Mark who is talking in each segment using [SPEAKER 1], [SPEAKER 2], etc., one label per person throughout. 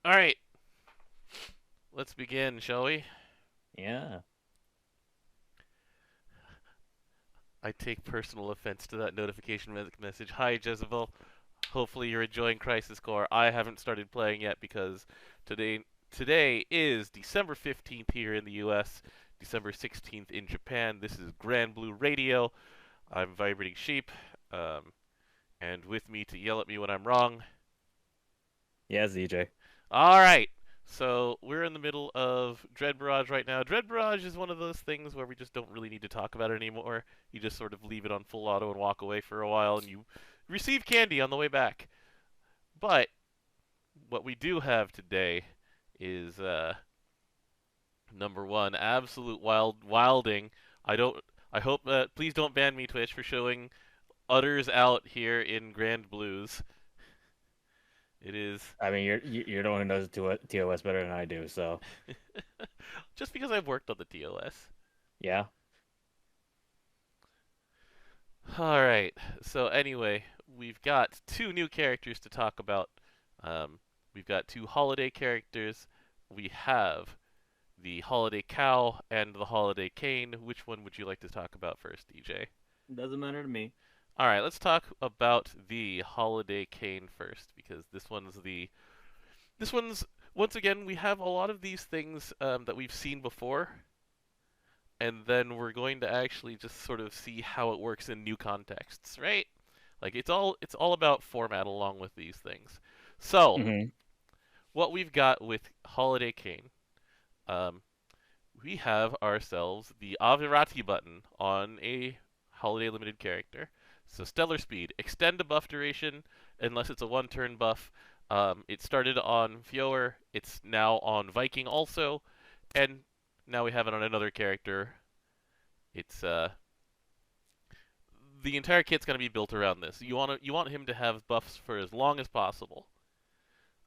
[SPEAKER 1] All right, let's begin, shall we?
[SPEAKER 2] Yeah.
[SPEAKER 1] I take personal offense to that notification message. Hi, Jezebel. Hopefully you're enjoying Crisis Core. I haven't started playing yet because today is December 15th here in the U.S., December 16th in Japan. This is Granblue Radio. I'm Vibrating Sheep, um, and with me to yell at me when I'm wrong.
[SPEAKER 2] Yeah, ZJ.
[SPEAKER 1] All right. So we're in the middle of Dread Barrage right now. Dread Barrage is one of those things where we just don't really need to talk about it anymore. You just sort of leave it on full auto and walk away for a while, and you receive candy on the way back. But what we do have today is number one, absolute wilding. I don't. I hope. Please don't ban me, Twitch, for showing utters out here in Grand Blues. It is
[SPEAKER 2] I mean, you're the one who knows the TOS better than I do, so
[SPEAKER 1] just because I've worked on the TOS.
[SPEAKER 2] yeah.
[SPEAKER 1] All right. So anyway, we've got two new characters to talk about. Um, we've got two holiday characters. We have the holiday cow and the holiday cane. Which one would you like to talk about first, DJ?
[SPEAKER 2] Doesn't matter to me.
[SPEAKER 1] All right, let's talk about the holiday cane first because this one's once again we have a lot of these things that we've seen before, and then we're going to actually just sort of see how it works in new contexts, right? Like it's all about format along with these things. So
[SPEAKER 2] Hmm.
[SPEAKER 1] what we've got with Holiday Cane, um, we have ourselves the Avirati button on a Holiday Limited character. So Stellar Speed, extend the buff duration unless it's a one-turn buff. It started on Fioer, it's now on Viking also, and now we have it on another character. It's the entire kit's going to be built around this. You want him to have buffs for as long as possible.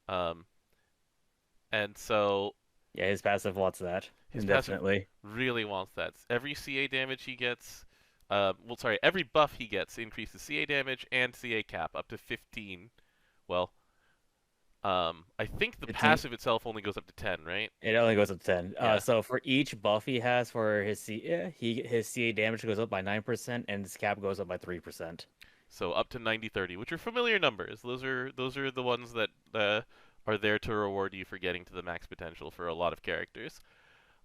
[SPEAKER 1] Um, and so
[SPEAKER 2] Yeah, his passive wants that
[SPEAKER 1] his passive
[SPEAKER 2] indefinitely.
[SPEAKER 1] really wants that. Every CA damage he gets, every buff he gets increases CA damage and CA cap up to 15. Well, I think the
[SPEAKER 2] 15.
[SPEAKER 1] passive itself only goes up to 10, right?
[SPEAKER 2] It only goes up to 10.
[SPEAKER 1] Yeah.
[SPEAKER 2] So for each buff he has for his CA damage goes up by 9% and his cap goes up by 3%.
[SPEAKER 1] So up to 90/30, which are familiar numbers. Those are the ones that are there to reward you for getting to the max potential for a lot of characters.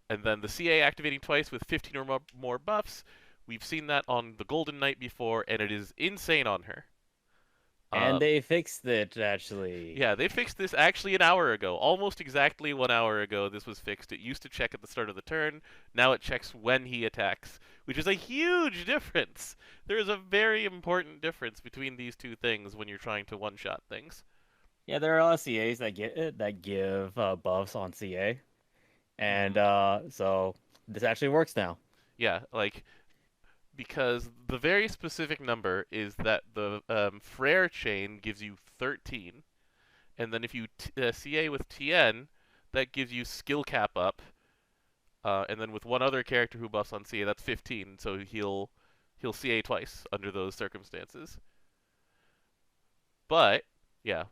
[SPEAKER 1] And then the CA activating twice with 15 or more buffs. We've seen that on the Golden Knight before, and it is insane on her.
[SPEAKER 2] And
[SPEAKER 1] Um,
[SPEAKER 2] they fixed it actually.
[SPEAKER 1] yeah, they fixed this actually an hour ago. Almost exactly 1 hour ago, this was fixed. It used to check at the start of the turn. Now it checks when he attacks, which is a huge difference. There is a very important difference between these two things when you're trying to one-shot things.
[SPEAKER 2] Yeah, there are a lot of CAs that give buffs on CA. And
[SPEAKER 1] Hmm.
[SPEAKER 2] so this actually works now.
[SPEAKER 1] Yeah, like because the very specific number is that the Frere chain gives you 13, and then if you CA with TN, that gives you skill cap up, and then with one other character who buffs on CA, that's 15. So he'll CA twice under those circumstances. But yeah,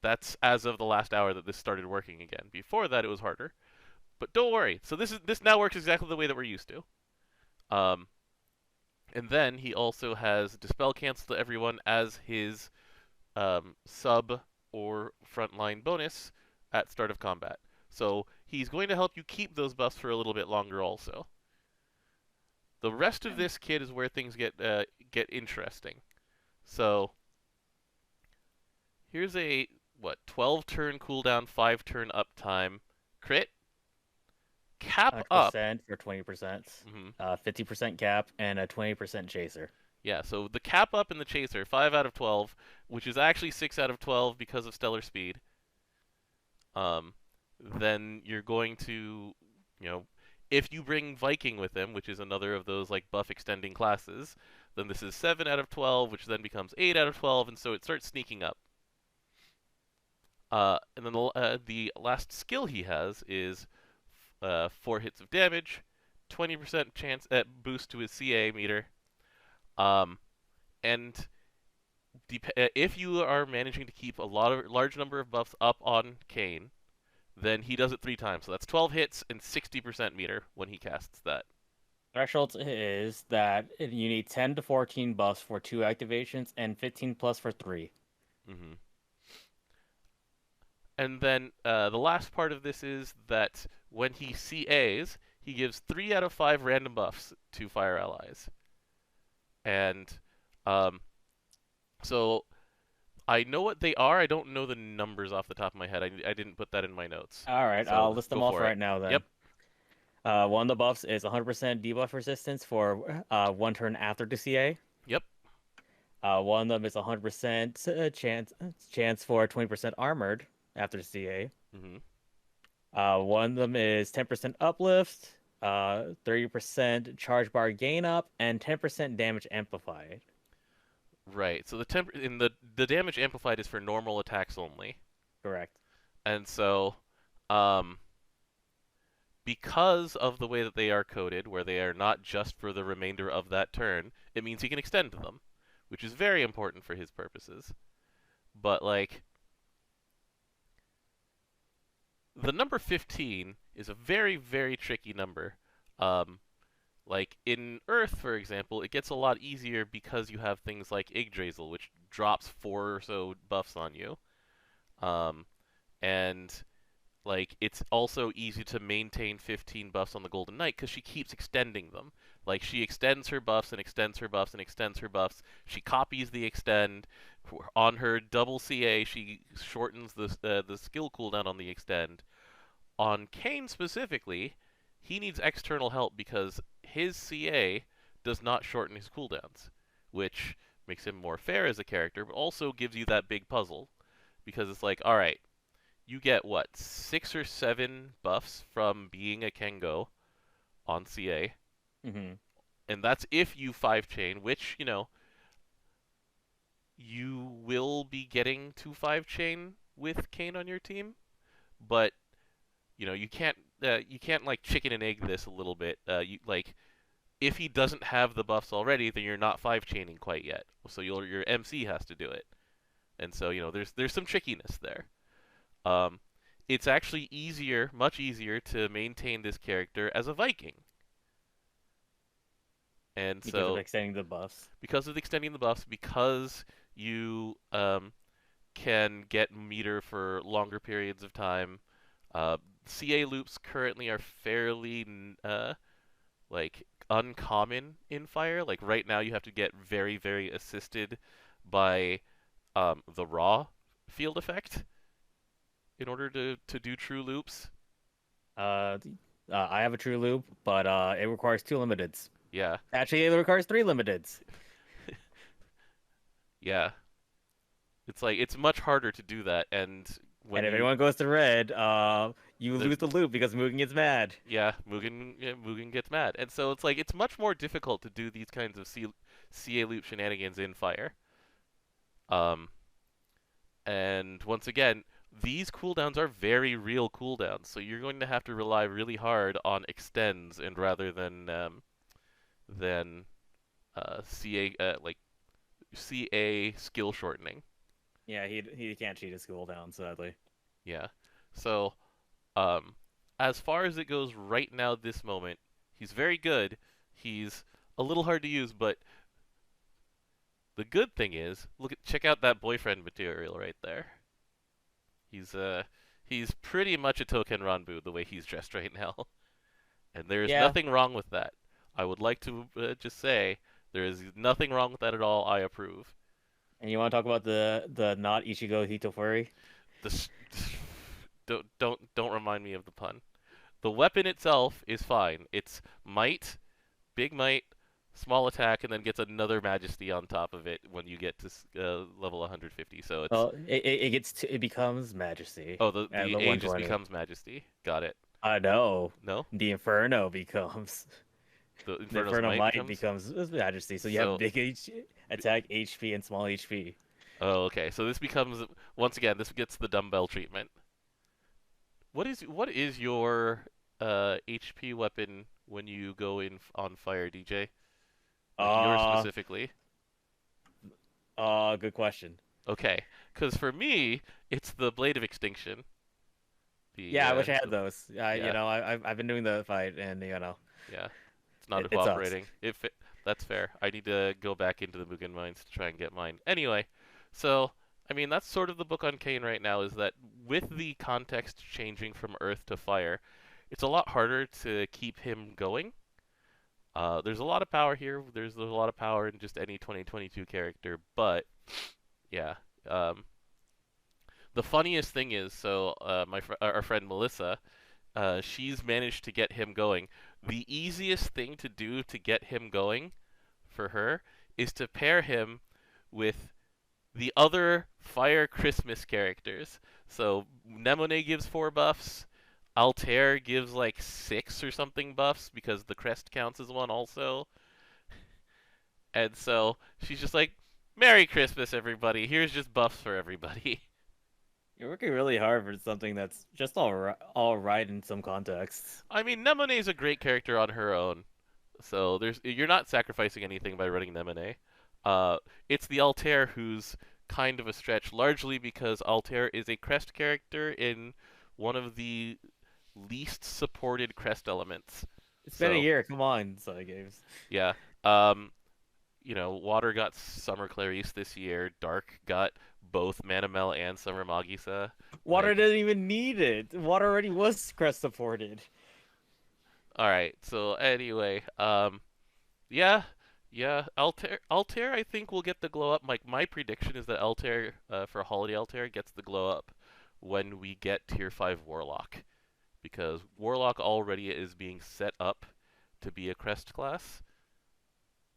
[SPEAKER 1] that's as of the last hour that this started working again. Before that, it was harder. But don't worry. So this now works exactly the way that we're used to. Um, and then he also has Dispel Cancel to everyone as his sub or frontline bonus at start of combat. So he's going to help you keep those buffs for a little bit longer also. The rest of this kit is where things get interesting. So here's a 12 turn cooldown, 5 turn uptime crit cap up.
[SPEAKER 2] 100% for 20%,
[SPEAKER 1] Hmm.
[SPEAKER 2] 50% cap, and a 20% chaser.
[SPEAKER 1] Yeah, so the cap up in the chaser, 5 out of 12, which is actually 6 out of 12 because of stellar speed. Um, then you're going to, you know, if you bring Viking with him, which is another of those like buff extending classes, then this is 7 out of 12, which then becomes 8 out of 12, and so it starts sneaking up. And then the last skill he has is 4 hits of damage, 20% chance at boost to his CA meter, um, and If you are managing to keep a large number of buffs up on Cain, then he does it 3 times. So that's 12 hits and 60% meter when he casts that.
[SPEAKER 2] Threshold is that you need 10 to 14 buffs for 2 activations and 15 plus for 3.
[SPEAKER 1] hmm And then the last part of this is that when he CAs, he gives 3 out of 5 random buffs to fire allies. And um, so I know what they are. I don't know the numbers off the top of my head. I didn't put that in my notes.
[SPEAKER 2] All right, I'll
[SPEAKER 1] So
[SPEAKER 2] list
[SPEAKER 1] go
[SPEAKER 2] them off
[SPEAKER 1] for it.
[SPEAKER 2] right now
[SPEAKER 1] Yep.
[SPEAKER 2] then. One of the buffs is 100% debuff resistance for 1 turn after the CA.
[SPEAKER 1] Yep.
[SPEAKER 2] One of them is 100% chance for 20% armored after the CA.
[SPEAKER 1] hmm
[SPEAKER 2] One of them is 10% uplift, 30% charge bar gain up, and 10% damage amplified.
[SPEAKER 1] Right. So the damage amplified is for normal attacks only.
[SPEAKER 2] Correct.
[SPEAKER 1] And so um, because of the way that they are coded, where they are not just for the remainder of that turn, it means he can extend them, which is very important for his purposes. But like the number 15 is a very, very tricky number. Um, like in Earth, for example, it gets a lot easier because you have things like Yggdrasil, which drops 4 or so buffs on you. Um, and like it's also easy to maintain 15 buffs on the Golden Knight because she keeps extending them. Like she extends her buffs and extends her buffs and extends her buffs. She copies the extend on her double CA. She shortens the skill cooldown on the extend. On Cain specifically, he needs external help because his CA does not shorten his cooldowns, which makes him more fair as a character, but also gives you that big puzzle because it's like, all right, you get what 6 or 7 buffs from being a Kengo on CA,
[SPEAKER 2] Hmm.
[SPEAKER 1] and that's if you 5 chain, which you will be getting to 5 chain with Cain on your team, but you can't like chicken and egg this a little bit. You like if he doesn't have the buffs already, then you're not 5 chaining quite yet. So your MC has to do it, and so there's some trickiness there. Um, it's actually much easier to maintain this character as a Viking. And
[SPEAKER 2] Because of
[SPEAKER 1] so,
[SPEAKER 2] extending the buffs.
[SPEAKER 1] because of extending the buffs, because you can get meter for longer periods of time, CA loops currently are fairly like uncommon in Fire. Like right now, you have to get very, very assisted by the raw field effect in order to do true loops.
[SPEAKER 2] Uh, I have a true loop, but it requires 2 limiteds.
[SPEAKER 1] Yeah,
[SPEAKER 2] Actually, it requires 3 limiteds.
[SPEAKER 1] yeah. It's like it's much harder to do that, and
[SPEAKER 2] And
[SPEAKER 1] when
[SPEAKER 2] if
[SPEAKER 1] you
[SPEAKER 2] anyone goes to red, you
[SPEAKER 1] there's
[SPEAKER 2] lose the loop because Mugen gets mad.
[SPEAKER 1] yeah, Mugen gets mad, and so it's like it's much more difficult to do these kinds of CA loop shenanigans in Fire. Um, and once again, these cooldowns are very real cooldowns, so you're going to have to rely really hard on extends and rather than CA like CA skill shortening.
[SPEAKER 2] Yeah, he can't cheat his cooldown, sadly.
[SPEAKER 1] Yeah. So, um, as far as it goes right now, this moment, he's very good. He's a little hard to use, but the good thing is, check out that boyfriend material right there. He's he's pretty much a token Ranbu the way he's dressed right now, and there is
[SPEAKER 2] Yeah,
[SPEAKER 1] nothing wrong with that. I would like to just say there is nothing wrong with that at all. I approve.
[SPEAKER 2] and you want to talk about the not Ichigo Hitofuri?
[SPEAKER 1] This don't remind me of the pun. The weapon itself is fine. It's might, big might, small attack, and then gets another majesty on top of it when you get to level 150. So it's
[SPEAKER 2] Well, it becomes Majesty
[SPEAKER 1] oh the
[SPEAKER 2] at
[SPEAKER 1] the
[SPEAKER 2] the
[SPEAKER 1] Aegis
[SPEAKER 2] 120.
[SPEAKER 1] becomes majesty. Got it.
[SPEAKER 2] I know.
[SPEAKER 1] No,
[SPEAKER 2] The Inferno becomes
[SPEAKER 1] the
[SPEAKER 2] the
[SPEAKER 1] Inferno's
[SPEAKER 2] Inferno
[SPEAKER 1] might
[SPEAKER 2] Might
[SPEAKER 1] becomes.
[SPEAKER 2] becomes Majesty. So you have
[SPEAKER 1] So
[SPEAKER 2] big attack HP and small HP.
[SPEAKER 1] oh okay. So this becomes once again this gets the dumbbell treatment. What is your HP weapon when you go in on fire, DJ? Like yours
[SPEAKER 2] Uh,
[SPEAKER 1] specifically.
[SPEAKER 2] Good question.
[SPEAKER 1] Okay, because for me, it's the Blade of Extinction.
[SPEAKER 2] Yeah, I wish I had
[SPEAKER 1] The
[SPEAKER 2] those.
[SPEAKER 1] yeah,
[SPEAKER 2] I've been doing the fight, and
[SPEAKER 1] yeah, it's not
[SPEAKER 2] it sucks.
[SPEAKER 1] cooperating. That's fair. I need to go back into the Mugen mines to try and get mine. Anyway, so I mean that's sort of the book on Kane right now. Is that with the context changing from Earth to Fire, it's a lot harder to keep him going. There's a lot of power here. There's a lot of power in just any 2022 character, but yeah. Um, the funniest thing is, so our friend Melissa, she's managed to get him going. The easiest thing to do to get him going for her is to pair him with the other Fire Christmas characters. So Nemone gives 4 buffs. Altair gives like 6 or something buffs because the crest counts as one also. And so she's just like, Merry Christmas, everybody. Here's just buffs for everybody.
[SPEAKER 2] You're working really hard for something that's just all right in some contexts.
[SPEAKER 1] I mean, Nemone is a great character on her own. So you're not sacrificing anything by running Nemone. Uh, it's the Altair who's kind of a stretch, largely because Altair is a crest character in one of the least supported crest elements.
[SPEAKER 2] It's been a
[SPEAKER 1] So
[SPEAKER 2] year. Come on, Side Games.
[SPEAKER 1] yeah, Water got Summer Clarice this year. Dark got both Manamel and Summer Magisa.
[SPEAKER 2] Water
[SPEAKER 1] Like,
[SPEAKER 2] didn't even need it. Water already was crest supported.
[SPEAKER 1] all right. So anyway, yeah, yeah. Altair, I think will get the glow up. Like my prediction is that Altair, for Holiday Altair, gets the glow up when we get Tier 5 Warlock, because Warlock already is being set up to be a crest class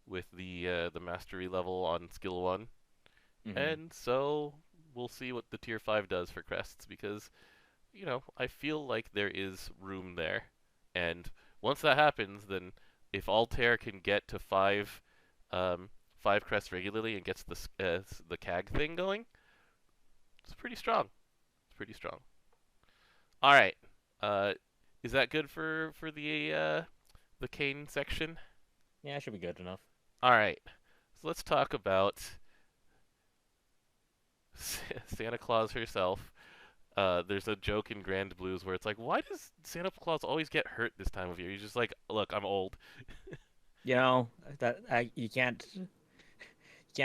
[SPEAKER 1] with the mastery level on skill 1.
[SPEAKER 2] Hmm.
[SPEAKER 1] And so we'll see what the tier 5 does for crests because, I feel like there is room there. And once that happens, then if Altair can get to 5 crests regularly and gets the CAG thing going, it's pretty strong. It's pretty strong. All right. Uh, is that good for the Kane section?
[SPEAKER 2] Yeah, should be good enough.
[SPEAKER 1] All right. So let's talk about Santa Claus herself. There's a joke in Granblues where it's like, why does Santa Claus always get hurt this time of year? He's just like, look, I'm old.
[SPEAKER 2] You know that you can't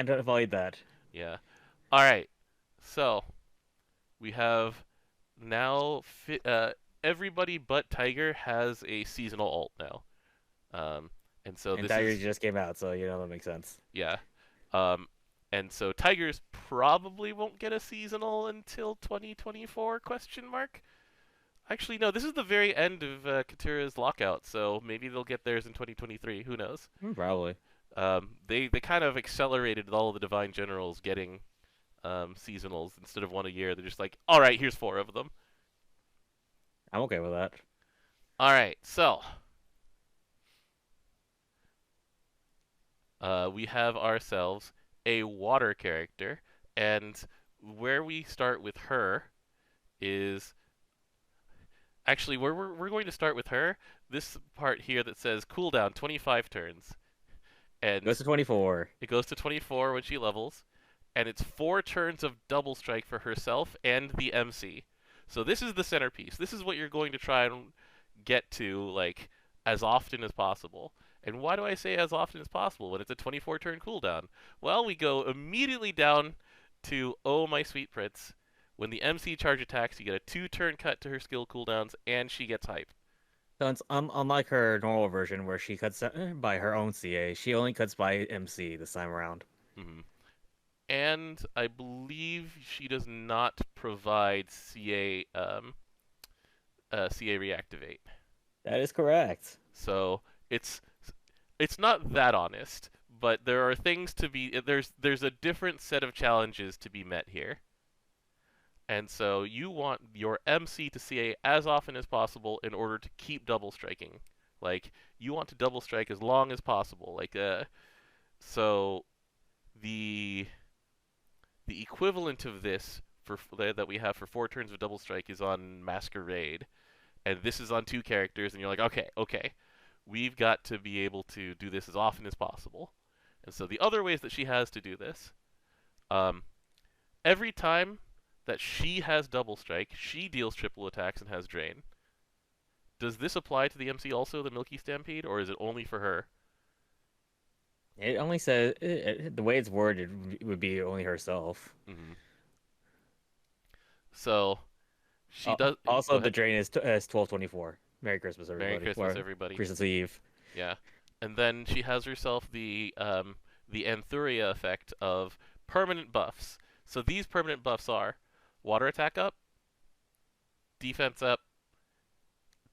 [SPEAKER 2] avoid that.
[SPEAKER 1] Yeah. All right. So we have now everybody but Tiger has a seasonal alt now. And so
[SPEAKER 2] And
[SPEAKER 1] this
[SPEAKER 2] Tiger
[SPEAKER 1] is
[SPEAKER 2] just came out, so that makes sense.
[SPEAKER 1] yeah. Um, and so Tigers probably won't get a seasonal until 2024 question mark. Actually, no, this is the very end of Katura's lockout, so maybe they'll get theirs in 2023. Who knows?
[SPEAKER 2] Probably.
[SPEAKER 1] They kind of accelerated all of the Divine Generals getting seasonals instead of one a year. They're just like, all right, here's 4 of them.
[SPEAKER 2] I'm okay with that.
[SPEAKER 1] All right, so we have ourselves a water character, and where we start with her is actually we're going to start with her. This part here that says cooldown 25 turns, and
[SPEAKER 2] Goes to 24.
[SPEAKER 1] it goes to 24 when she levels, and it's 4 turns of double strike for herself and the MC. So this is the centerpiece. This is what you're going to try and get to like as often as possible. And why do I say as often as possible when it's a 24 turn cooldown? Well, we go immediately down to Oh My Sweet Prince. When the MC charge attacks, you get a 2 turn cut to her skill cooldowns, and she gets hype.
[SPEAKER 2] So it's unlike her normal version where she cuts by her own CA, she only cuts by MC this time around.
[SPEAKER 1] Hmm. And I believe she does not provide CA reactivate.
[SPEAKER 2] That is correct.
[SPEAKER 1] So it's it's not that honest, but there are things to be there's a different set of challenges to be met here. And so you want your MC to CA as often as possible in order to keep double striking. Like you want to double strike as long as possible. So the the equivalent of this that we have for 4 turns of double strike is on Masquerade, and this is on 2 characters, and you're like, okay, we've got to be able to do this as often as possible. And so the other ways that she has to do this Um, every time that she has double strike, she deals triple attacks and has drain. Does this apply to the MC also, the Milky Stampede, or is it only for her?
[SPEAKER 2] It only says the way it's worded would be only herself.
[SPEAKER 1] Hmm. So she does. Go
[SPEAKER 2] Also, the
[SPEAKER 1] ahead.
[SPEAKER 2] drain is 12/24. Merry Christmas,
[SPEAKER 1] Merry
[SPEAKER 2] everybody.
[SPEAKER 1] Christmas,
[SPEAKER 2] Or
[SPEAKER 1] everybody.
[SPEAKER 2] Christmas Eve.
[SPEAKER 1] Yeah, and then she has herself the Anthuria effect of permanent buffs. So these permanent buffs are water attack up, defense up,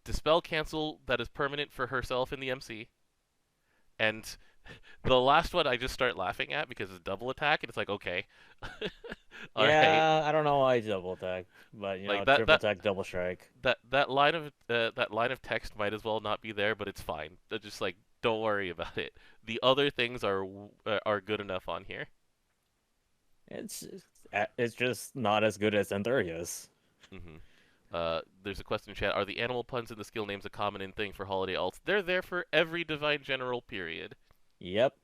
[SPEAKER 1] dispel cancel that is permanent for herself in the MC, and the last one I just start laughing at because it's double attack, and it's like, okay, all right,
[SPEAKER 2] Yeah, I don't know why I double attack, but
[SPEAKER 1] like that
[SPEAKER 2] triple
[SPEAKER 1] that
[SPEAKER 2] attack, double strike.
[SPEAKER 1] that line of text might as well not be there, but it's fine. Just like, don't worry about it. The other things are good enough on here.
[SPEAKER 2] It's it's just not as good as Anthuria's.
[SPEAKER 1] Hmm. There's a question in chat. Are the animal puns in the skill names a common in thing for holiday alts? They're there for every Divine General, period.
[SPEAKER 2] Yep.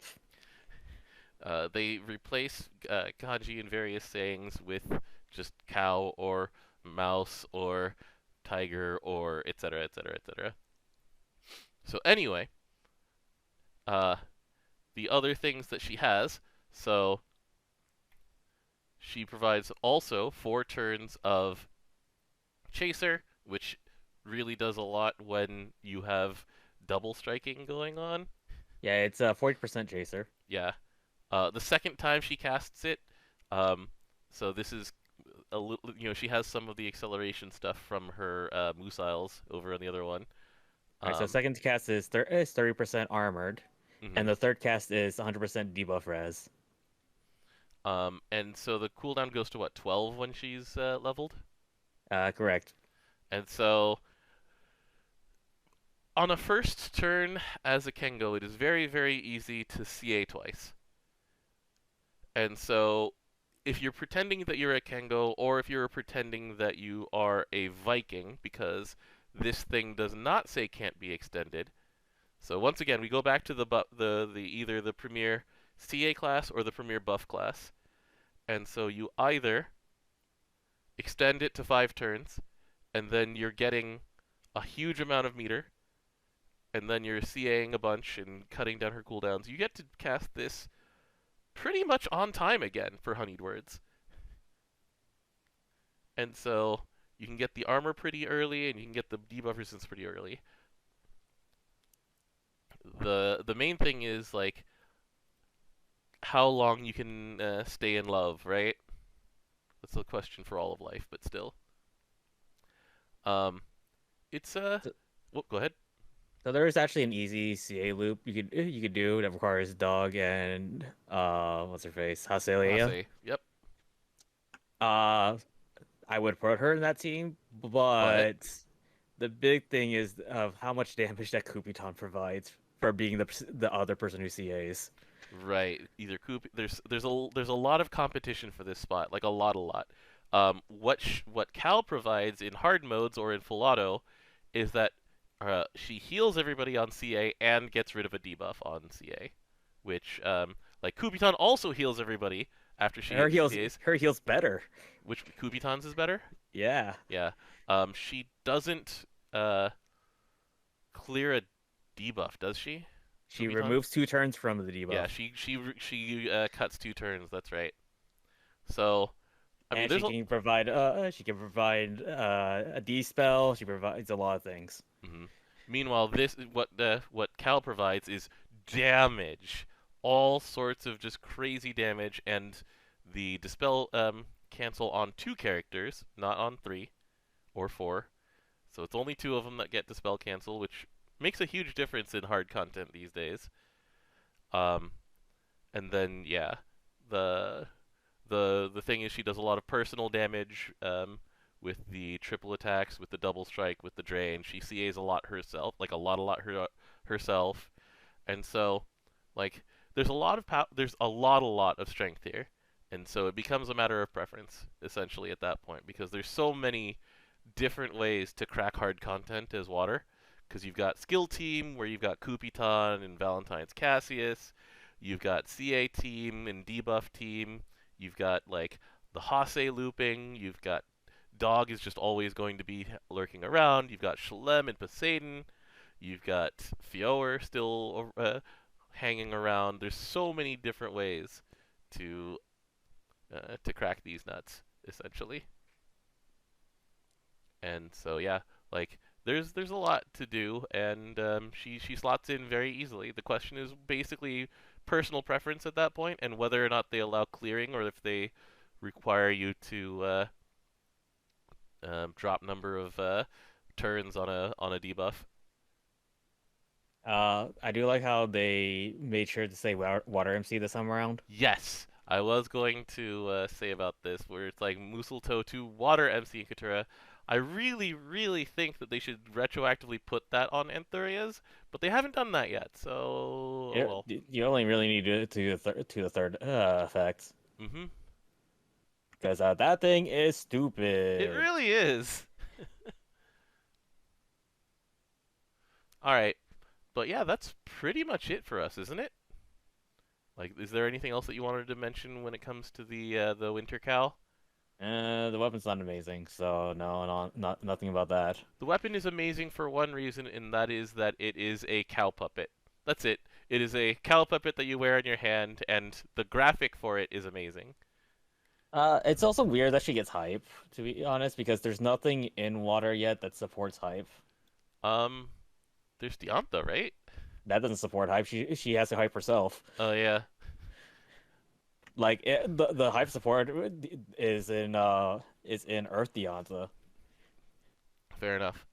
[SPEAKER 1] They replace kanji in various sayings with just cow or mouse or tiger or etc. etc. etc. So anyway, uh, the other things that she has. So she provides also 4 turns of chaser, which really does a lot when you have double striking going on.
[SPEAKER 2] Yeah, it's a 40% chaser.
[SPEAKER 1] Yeah. The second time she casts it, um, so this is a little, she has some of the acceleration stuff from her Moosiles over on the other one.
[SPEAKER 2] All right, so
[SPEAKER 1] Um,
[SPEAKER 2] second cast is 30% armored,
[SPEAKER 1] mhm.
[SPEAKER 2] and the third cast is 100% debuff res.
[SPEAKER 1] And so the cooldown goes to what, 12 when she's leveled?
[SPEAKER 2] Correct.
[SPEAKER 1] And so on a first turn as a Kengo, it is very, very easy to CA twice. And so if you're pretending that you're a Kengo, or if you're pretending that you are a Viking, because this thing does not say can't be extended. So once again, we go back to the either the premier CA class or the premier buff class. And so you either extend it to 5 turns, and then you're getting a huge amount of meter, and then you're CAing a bunch and cutting down her cooldowns. You get to cast this pretty much on time again for Honeyed Words. And so you can get the armor pretty early, and you can get the debuff resistance pretty early. The main thing is like how long you can stay in love, right? That's a question for all of life, but still. Um, it's
[SPEAKER 2] So,
[SPEAKER 1] well, go ahead.
[SPEAKER 2] so there is actually an easy CA loop you could do that requires Dog and what's her face, Haselia.
[SPEAKER 1] Hase, yep.
[SPEAKER 2] Uh, I would put her in that team,
[SPEAKER 1] But
[SPEAKER 2] but the big thing is of how much damage that Kupiton provides for being the other person who CAs.
[SPEAKER 1] right, either Coop. There's a lot of competition for this spot, like a lot. What Cal provides in hard modes or in full auto is that she heals everybody on CA and gets rid of a debuff on CA, which like Kubiton also heals everybody after she CAs.
[SPEAKER 2] Her heals better.
[SPEAKER 1] Which Kubiton's is better?
[SPEAKER 2] Yeah.
[SPEAKER 1] Yeah. She doesn't clear a debuff, does she?
[SPEAKER 2] She
[SPEAKER 1] Kubiton?
[SPEAKER 2] removes 2 turns from the
[SPEAKER 1] Yeah,
[SPEAKER 2] debuff.
[SPEAKER 1] she cuts 2 turns. That's right. So I mean,
[SPEAKER 2] And
[SPEAKER 1] there's a.
[SPEAKER 2] she can provide a D spell. She provides a lot of things.
[SPEAKER 1] Mhm. Meanwhile, this what Cal provides is damage, all sorts of just crazy damage, and the dispel cancel on 2 characters, not on 3 or 4. So it's only 2 of them that get dispel cancel, which makes a huge difference in hard content these days. Um, and then yeah, the the thing is she does a lot of personal damage with the triple attacks, with the double strike, with the drain. She CAs a lot herself, like herself, and so like there's a lot of strength here, and so it becomes a matter of preference essentially at that point because there's so many different ways to crack hard content as water. Because you've got skill team where you've got Kupiton and Valentine's Cassius, you've got CA team and debuff team, You've got like the Hase looping. You've got Dog is just always going to be lurking around. You've got Shalem and Poseidon. You've got Fioer still hanging around. There's so many different ways to crack these nuts, essentially. And so yeah, like there's a lot to do, and she slots in very easily. The question is basically personal preference at that point, and whether or not they allow clearing, or if they require you to drop number of turns on a debuff.
[SPEAKER 2] I do like how they made sure to say water MC this time around.
[SPEAKER 1] Yes, I was going to say about this, where it's like Muselto to Water MC and Catura. I really, really think that they should retroactively put that on Anthurias, but they haven't done that yet. So, oh well.
[SPEAKER 2] You only really need to the third effect
[SPEAKER 1] Mhm.
[SPEAKER 2] because that thing is
[SPEAKER 1] It
[SPEAKER 2] stupid.
[SPEAKER 1] really is. All right, but yeah, that's pretty much it for us, isn't it? Like, is there anything else that you wanted to mention when it comes to the Winter Cow?
[SPEAKER 2] The weapon's not amazing, so no, not nothing about that.
[SPEAKER 1] The weapon is amazing for one reason, and that is that it is a cow puppet. That's it. It is a cow puppet that you wear in your hand, and the graphic for it is amazing.
[SPEAKER 2] It's also weird that she gets hype, to be honest, because there's nothing in water yet that supports hype.
[SPEAKER 1] Um, there's Diantha, right?
[SPEAKER 2] That doesn't support hype. She has to hype herself.
[SPEAKER 1] Oh yeah,
[SPEAKER 2] The hype support is in Earth Diantha.
[SPEAKER 1] fair enough.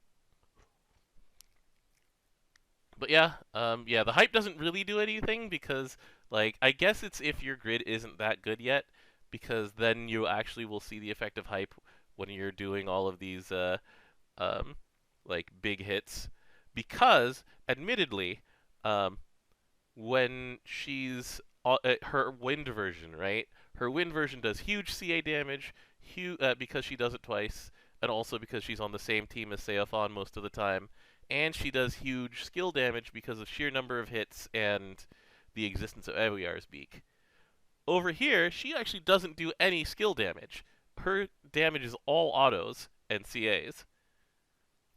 [SPEAKER 1] But yeah, yeah, the hype doesn't really do anything because, like, I guess it's if your grid isn't that good yet, because then you actually will see the effect of hype when you're doing all of these, um, like big hits. Because, admittedly, um, when she's her wind version, right? Her wind version does huge CA damage, because she does it twice, and also because she's on the same team as Seothon most of the time, and she does huge skill damage because of sheer number of hits and the existence of Ewiar's Beak. Over here, she actually doesn't do any skill damage. Her damage is all autos and CAs.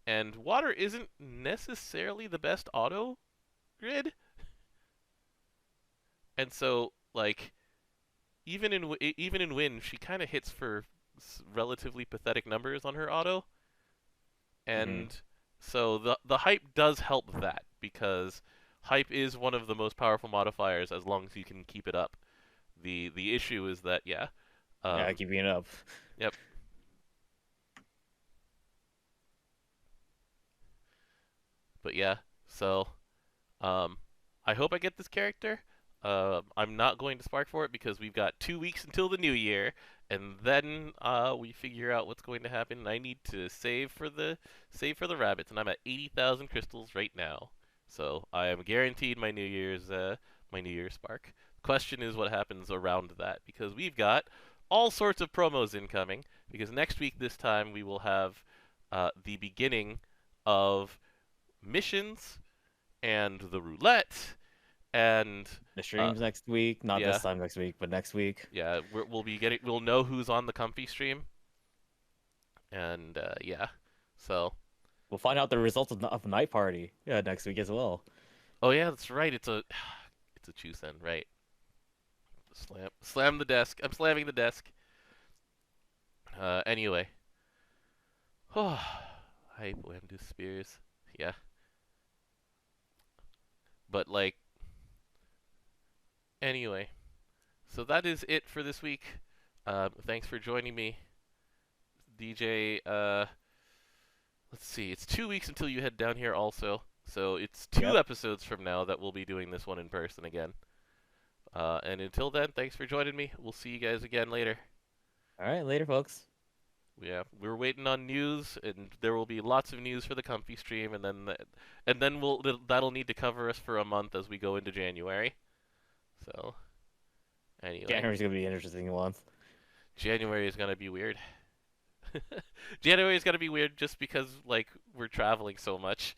[SPEAKER 1] And water isn't necessarily the best auto grid, and so like even in win, she kind of hits for relatively pathetic numbers on her auto,
[SPEAKER 2] Hmm.
[SPEAKER 1] and so the hype does help that because hype is one of the most powerful modifiers as long as you can keep it up. The issue is that yeah,
[SPEAKER 2] Yeah,
[SPEAKER 1] um,
[SPEAKER 2] keeping it up.
[SPEAKER 1] yep, but yeah, so Um, I hope I get this character. I'm not going to spark for it because we've got 2 weeks until the new year, and then we figure out what's going to happen. I need to save for the rabbits, and I'm at 80,000 crystals right now. So I am guaranteed my New Year's spark. Question is what happens around that because we've got all sorts of promos incoming. Because next week this time we will have the beginning of missions and the roulette and
[SPEAKER 2] The
[SPEAKER 1] uh
[SPEAKER 2] streams next week, not
[SPEAKER 1] yeah,
[SPEAKER 2] this time next week, but next week.
[SPEAKER 1] yeah, we'll know who's on the comfy stream, and yeah, so
[SPEAKER 2] We'll find out the results of Night Party next week as well.
[SPEAKER 1] oh yeah, that's right, it's a Chusen, right? Slam the desk. I'm slamming the desk. Anyway, hype Wamdu Spears, yeah, but like anyway, so that is it for this week. Thanks for joining me, DJ. Let's see. It's 2 weeks until you head down here also. So it's two
[SPEAKER 2] Yep.
[SPEAKER 1] episodes from now that we'll be doing this one in person again. And until then, thanks for joining me. We'll see you guys again later.
[SPEAKER 2] All right, later, folks.
[SPEAKER 1] Yeah, we're waiting on news, and there will be lots of news for the comfy stream, and then that'll need to cover us for a month as we go into January. So anyway,
[SPEAKER 2] January's gonna be an interesting month.
[SPEAKER 1] January is gonna be weird. January is gonna be weird just because like we're traveling so much.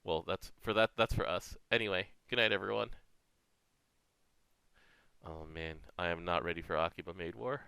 [SPEAKER 1] Well, that's for us. Anyway, good night, everyone. Oh man, I am not ready for Akiba Maid War.